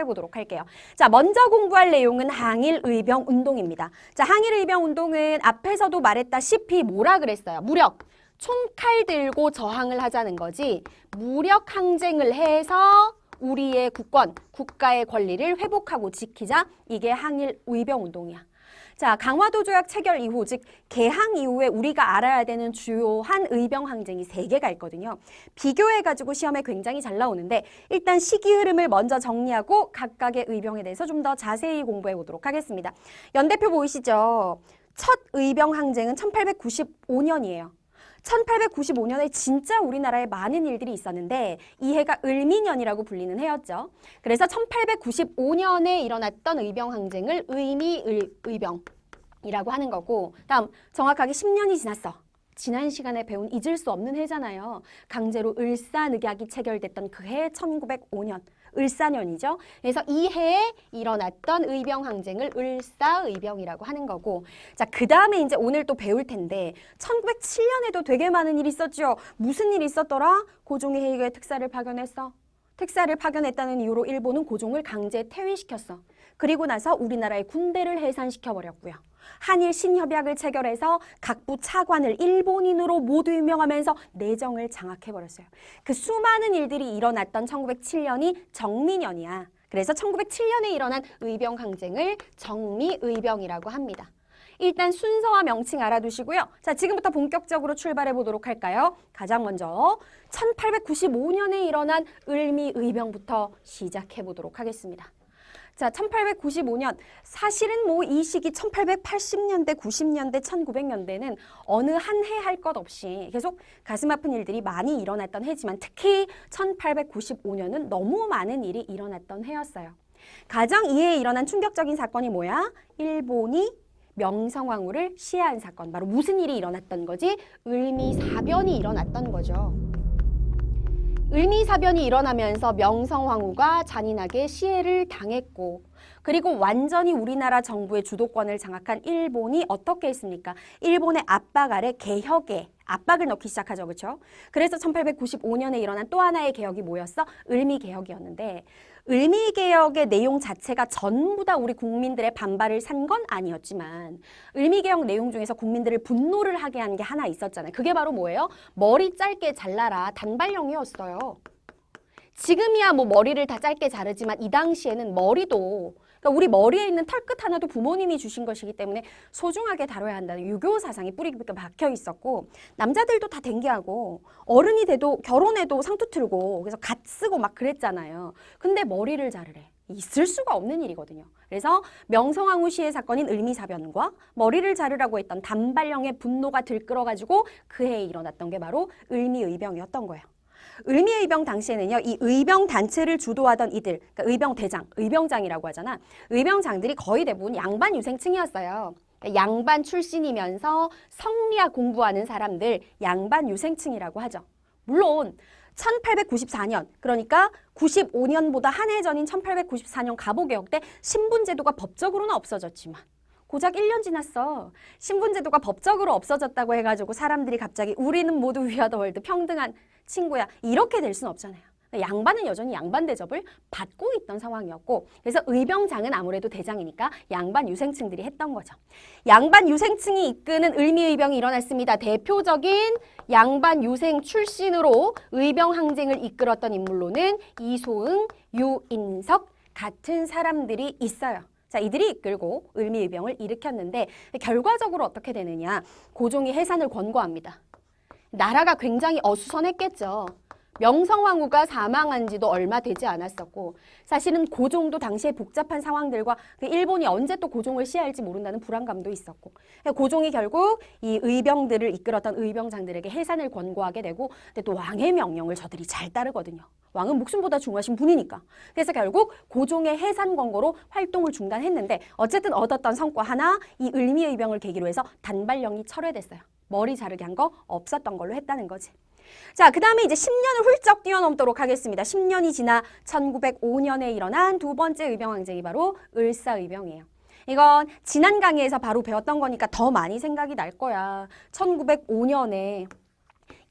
공부해 보도록 할게요. 자, 먼저 공부할 내용은 항일의병운동입니다. 자, 항일의병운동은 앞에서도 말했다시피 뭐라 그랬어요? 무력, 총칼 들고 저항을 하자는 거지. 무력 항쟁을 해서 우리의 국권, 국가의 권리를 회복하고 지키자. 이게 항일의병운동이야. 자, 강화도 조약 체결 이후, 즉 개항 이후에 우리가 알아야 되는 주요한 의병 항쟁이 3개가 있거든요. 비교해가지고 시험에 굉장히 잘 나오는데 일단 시기 흐름을 먼저 정리하고 각각의 의병에 대해서 좀 더 자세히 공부해 보도록 하겠습니다. 연대표 보이시죠? 첫 의병 항쟁은 1895년이에요. 1895년에 진짜 우리나라에 많은 일들이 있었는데 이 해가 을미년이라고 불리는 해였죠. 그래서 1895년에 일어났던 의병 항쟁을 의미의병이라고 하는 거고, 다음 정확하게 10년이 지났어. 지난 시간에 배운 잊을 수 없는 해잖아요. 강제로 을사늑약이 체결됐던 그 해 1905년. 을사년이죠. 그래서 이 해에 일어났던 의병 항쟁을 을사의병이라고 하는 거고, 자, 그 다음에 이제 오늘 또 배울 텐데 1907년에도 되게 많은 일이 있었죠. 무슨 일이 있었더라? 고종이 해외에 특사를 파견했어. 특사를 파견했다는 이유로 일본은 고종을 강제 퇴위시켰어. 그리고 나서 우리나라의 군대를 해산시켜버렸고요. 한일 신협약을 체결해서 각부 차관을 일본인으로 모두 임명하면서 내정을 장악해버렸어요. 그 수많은 일들이 일어났던 1907년이 정미년이야. 그래서 1907년에 일어난 의병 항쟁을 정미의병이라고 합니다. 일단 순서와 명칭 알아두시고요. 자, 지금부터 본격적으로 출발해 보도록 할까요? 가장 먼저 1895년에 일어난 을미의병부터 시작해 보도록 하겠습니다. 자, 1895년, 사실은 뭐 이 시기 1880년대, 90년대, 1900년대는 어느 한 해 할 것 없이 계속 가슴 아픈 일들이 많이 일어났던 해지만 특히 1895년은 너무 많은 일이 일어났던 해였어요. 가장 이 해에 일어난 충격적인 사건이 뭐야? 일본이 명성황후를 시해한 사건. 바로 무슨 일이 일어났던 거지? 을미사변이 일어났던 거죠. 을미사변이 일어나면서 명성황후가 잔인하게 시해를 당했고, 그리고 완전히 우리나라 정부의 주도권을 장악한 일본이 어떻게 했습니까? 일본의 압박 아래 개혁에 압박을 넣기 시작하죠. 그렇죠? 그래서 1895년에 일어난 또 하나의 개혁이 뭐였어? 을미개혁이었는데 을미개혁의 내용 자체가 전부 다 우리 국민들의 반발을 산 건 아니었지만 을미개혁 내용 중에서 국민들을 분노를 하게 한 게 하나 있었잖아요. 그게 바로 뭐예요? 머리 짧게 잘라라 단발령이었어요. 지금이야 뭐 머리를 다 짧게 자르지만 이 당시에는 머리도, 그러니까 우리 머리에 있는 털끝 하나도 부모님이 주신 것이기 때문에 소중하게 다뤄야 한다는 유교 사상이 뿌리 깊게 박혀 있었고, 남자들도 다 댕기하고 어른이 돼도 결혼해도 상투 틀고 그래서 갓 쓰고 막 그랬잖아요. 근데 머리를 자르래. 있을 수가 없는 일이거든요. 그래서 명성황후 시해 사건인 을미사변과 머리를 자르라고 했던 단발령의 분노가 들끓어가지고 그 해에 일어났던 게 바로 을미의병이었던 거예요. 을미의병 당시에는요, 이 의병 단체를 주도하던 이들, 그러니까 의병 대장, 의병장이라고 하잖아. 의병장들이 거의 대부분 양반 유생층이었어요. 그러니까 양반 출신이면서 성리학 공부하는 사람들, 양반 유생층이라고 하죠. 물론 1894년, 그러니까 95년보다 한 해 전인 1894년 갑오개혁 때 신분제도가 법적으로는 없어졌지만 고작 1년 지났어. 신분제도가 법적으로 없어졌다고 해가지고 사람들이 갑자기 우리는 모두 We are the world, 평등한 친구야, 이렇게 될 수는 없잖아요. 양반은 여전히 양반 대접을 받고 있던 상황이었고, 그래서 의병장은 아무래도 대장이니까 양반 유생층들이 했던 거죠. 양반 유생층이 이끄는 을미의병이 일어났습니다. 대표적인 양반 유생 출신으로 의병 항쟁을 이끌었던 인물로는 이소응, 유인석 같은 사람들이 있어요. 자, 이들이 이끌고 을미의병을 일으켰는데 결과적으로 어떻게 되느냐? 고종이 해산을 권고합니다. 나라가 굉장히 어수선했겠죠. 명성황후가 사망한 지도 얼마 되지 않았었고, 사실은 고종도 당시에 복잡한 상황들과 일본이 언제 또 고종을 시해할지 모른다는 불안감도 있었고, 고종이 결국 이 의병들을 이끌었던 의병장들에게 해산을 권고하게 되고, 근데 또 왕의 명령을 저들이 잘 따르거든요. 왕은 목숨보다 중요하신 분이니까. 그래서 결국 고종의 해산 권고로 활동을 중단했는데 어쨌든 얻었던 성과 하나, 이 을미의병을 계기로 해서 단발령이 철회됐어요. 머리 자르게 한 거 없었던 걸로 했다는 거지. 자, 그 다음에 이제 10년을 훌쩍 뛰어넘도록 하겠습니다. 10년이 지나 1905년에 일어난 두 번째 의병항쟁이 바로 을사의병이에요. 이건 지난 강의에서 바로 배웠던 거니까 더 많이 생각이 날 거야. 1905년에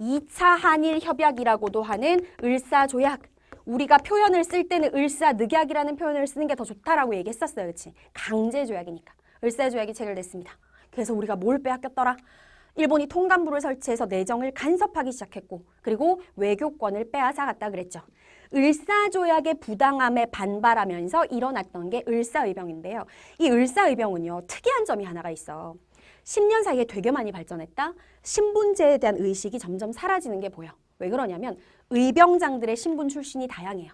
2차 한일 협약이라고도 하는 을사조약, 우리가 표현을 쓸 때는 을사늑약이라는 표현을 쓰는 게 더 좋다라고 얘기했었어요. 그렇지? 강제조약이니까. 을사조약이 체결됐습니다. 그래서 우리가 뭘 빼앗겼더라? 일본이 통감부를 설치해서 내정을 간섭하기 시작했고 그리고 외교권을 빼앗아갔다 그랬죠. 을사조약의 부당함에 반발하면서 일어났던 게 을사의병인데요. 이 을사의병은요. 특이한 점이 하나가 있어. 10년 사이에 되게 많이 발전했다. 신분제에 대한 의식이 점점 사라지는 게 보여. 왜 그러냐면 의병장들의 신분 출신이 다양해요.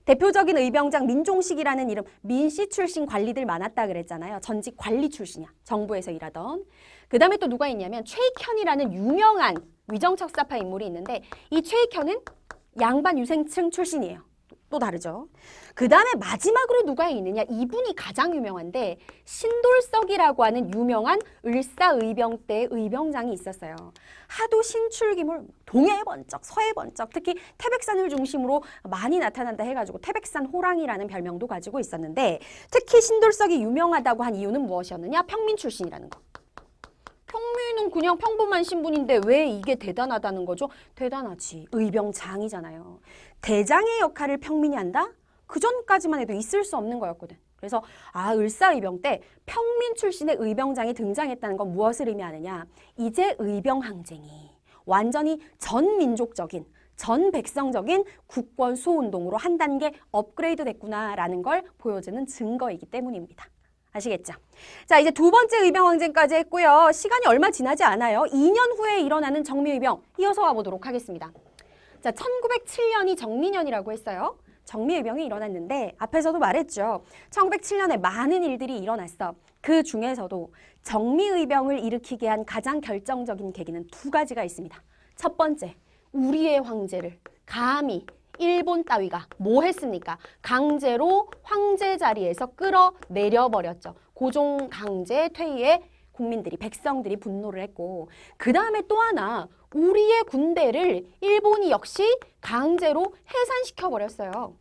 대표적인 의병장 민종식이라는 이름, 민씨 출신 관리들 많았다 그랬잖아요. 전직 관리 출신이야. 정부에서 일하던. 그 다음에 또 누가 있냐면 최익현이라는 유명한 위정척사파 인물이 있는데 이 최익현은 양반 유생층 출신이에요. 또 다르죠. 그 다음에 마지막으로 누가 있느냐. 이분이 가장 유명한데 신돌석이라고 하는 유명한 을사의병 때의 의병장이 있었어요. 하도 신출기물 동해 번쩍 서해 번쩍 특히 태백산을 중심으로 많이 나타난다 해가지고 태백산 호랑이라는 별명도 가지고 있었는데 특히 신돌석이 유명하다고 한 이유는 무엇이었느냐. 평민 출신이라는 거. 평민은 그냥 평범한 신분인데 왜 이게 대단하다는 거죠? 대단하지. 의병장이잖아요. 대장의 역할을 평민이 한다? 그 전까지만 해도 있을 수 없는 거였거든. 그래서 을사의병 때 평민 출신의 의병장이 등장했다는 건 무엇을 의미하느냐? 이제 의병항쟁이 완전히 전민족적인 전백성적인 국권 수호운동으로 한 단계 업그레이드 됐구나라는 걸 보여주는 증거이기 때문입니다. 아시겠죠? 자, 이제 두 번째 의병항쟁까지 했고요. 시간이 얼마 지나지 않아요. 2년 후에 일어나는 정미의병 이어서 와보도록 하겠습니다. 자, 1907년이 정미년이라고 했어요. 정미의병이 일어났는데 앞에서도 말했죠. 1907년에 많은 일들이 일어났어. 그 중에서도 정미의병을 일으키게 한 가장 결정적인 계기는 두 가지가 있습니다. 첫 번째, 우리의 황제를 감히 일본 따위가 뭐 했습니까? 강제로 황제 자리에서 끌어내려버렸죠. 고종 강제 퇴위에 국민들이 백성들이 분노를 했고 그 다음에 또 하나 우리의 군대를 일본이 역시 강제로 해산시켜버렸어요.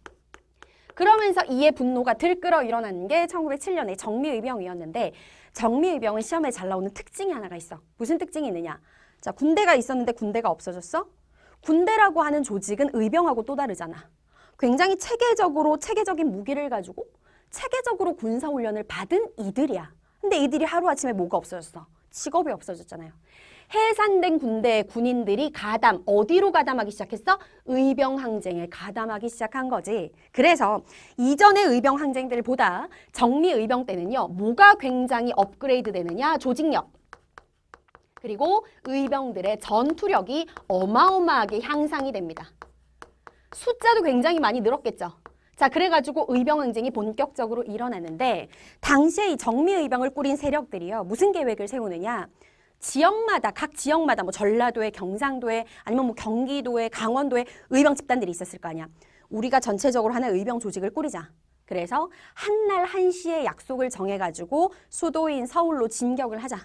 그러면서 이에 분노가 들끓어 일어난 게 1907년의 정미의병이었는데 정미의병은 시험에 잘 나오는 특징이 하나가 있어. 무슨 특징이 있느냐? 자, 군대가 있었는데 군대가 없어졌어? 군대라고 하는 조직은 의병하고 또 다르잖아. 굉장히 체계적인 무기를 가지고 체계적으로 군사훈련을 받은 이들이야. 근데 이들이 하루아침에 뭐가 없어졌어? 직업이 없어졌잖아요. 해산된 군대의 군인들이 어디로 가담하기 시작했어? 의병항쟁에 가담하기 시작한 거지. 그래서 이전의 의병항쟁들보다 정미의병 때는요. 뭐가 굉장히 업그레이드 되느냐? 조직력. 그리고 의병들의 전투력이 어마어마하게 향상이 됩니다. 숫자도 굉장히 많이 늘었겠죠. 자, 그래가지고 의병항쟁이 본격적으로 일어났는데 당시에 이 정미의병을 꾸린 세력들이요. 무슨 계획을 세우느냐. 각 지역마다 뭐 전라도에, 경상도에, 아니면 뭐 경기도에, 강원도에 의병 집단들이 있었을 거 아니야. 우리가 전체적으로 하나의 의병 조직을 꾸리자. 그래서 한날 한시의 약속을 정해가지고 수도인 서울로 진격을 하자.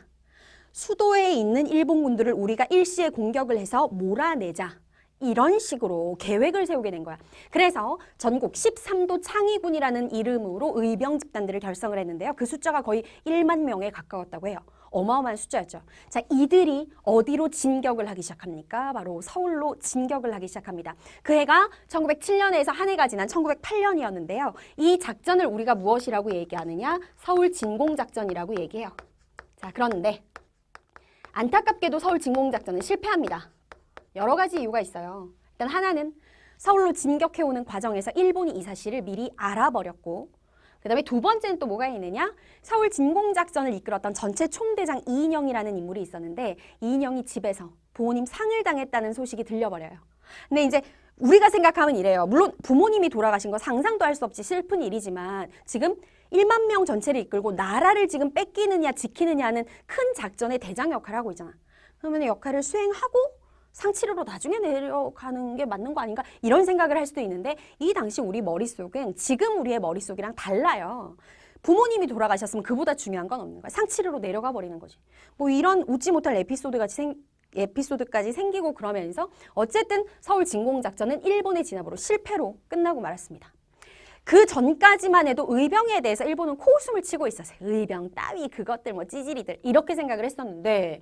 수도에 있는 일본군들을 우리가 일시에 공격을 해서 몰아내자. 이런 식으로 계획을 세우게 된 거야. 그래서 전국 13도 창의군이라는 이름으로 의병 집단들을 결성을 했는데요. 그 숫자가 거의 1만 명에 가까웠다고 해요. 어마어마한 숫자였죠. 자, 이들이 어디로 진격을 하기 시작합니까? 바로 서울로 진격을 하기 시작합니다. 그 해가 1907년에서 한 해가 지난 1908년이었는데요. 이 작전을 우리가 무엇이라고 얘기하느냐? 서울 진공작전이라고 얘기해요. 자, 그런데 안타깝게도 서울 진공작전은 실패합니다. 여러 가지 이유가 있어요. 일단 하나는 서울로 진격해오는 과정에서 일본이 이 사실을 미리 알아버렸고 그 다음에 두 번째는 또 뭐가 있느냐? 서울 진공작전을 이끌었던 전체 총대장 이인영이라는 인물이 있었는데 이인영이 집에서 부모님 상을 당했다는 소식이 들려버려요. 근데 이제 우리가 생각하면 이래요. 물론 부모님이 돌아가신 거 상상도 할 수 없이 슬픈 일이지만 지금 1만 명 전체를 이끌고 나라를 지금 뺏기느냐 지키느냐는 큰 작전의 대장 역할을 하고 있잖아. 그러면 역할을 수행하고 상치료로 나중에 내려가는 게 맞는 거 아닌가? 이런 생각을 할 수도 있는데 이 당시 우리 머릿속은 지금 우리의 머릿속이랑 달라요. 부모님이 돌아가셨으면 그보다 중요한 건 없는 거야. 상치료로 내려가 버리는 거지. 뭐 이런 웃지 못할 에피소드까지 생기고 그러면서 어쨌든 서울 진공작전은 일본의 진압으로 실패로 끝나고 말았습니다. 그 전까지만 해도 의병에 대해서 일본은 코웃음을 치고 있었어요. 의병 따위 그것들 뭐 찌질이들 이렇게 생각을 했었는데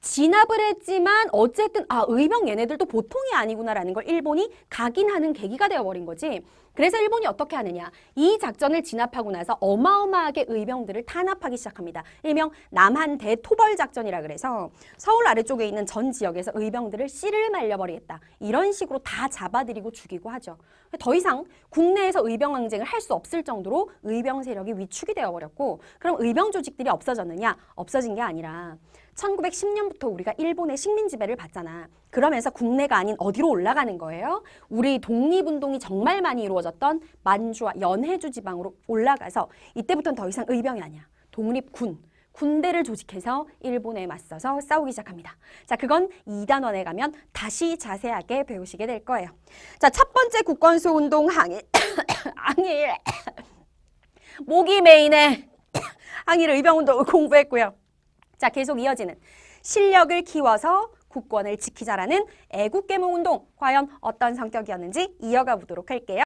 진압을 했지만 어쨌든 의병 얘네들도 보통이 아니구나라는 걸 일본이 각인하는 계기가 되어버린 거지. 그래서 일본이 어떻게 하느냐. 이 작전을 진압하고 나서 어마어마하게 의병들을 탄압하기 시작합니다. 일명 남한 대토벌 작전이라 그래서 서울 아래쪽에 있는 전 지역에서 의병들을 씨를 말려버리겠다. 이런 식으로 다 잡아들이고 죽이고 하죠. 더 이상 국내에서 의병 항쟁을 할 수 없을 정도로 의병 세력이 위축이 되어버렸고, 그럼 의병 조직들이 없어졌느냐? 없어진 게 아니라 1910년부터 우리가 일본의 식민 지배를 받잖아. 그러면서 국내가 아닌 어디로 올라가는 거예요? 우리 독립운동이 정말 많이 이루어졌던 만주와 연해주 지방으로 올라가서 이때부터는 더 이상 의병이 아니야. 독립군, 군대를 조직해서 일본에 맞서서 싸우기 시작합니다. 자, 그건 2단원에 가면 다시 자세하게 배우시게 될 거예요. 자, 첫 번째 국권수운동 항일. 항일. 목이 메이네. 항일 의병운동을 공부했고요. 자, 계속 이어지는 실력을 키워서 국권을 지키자라는 애국계몽운동, 과연 어떤 성격이었는지 이어가 보도록 할게요.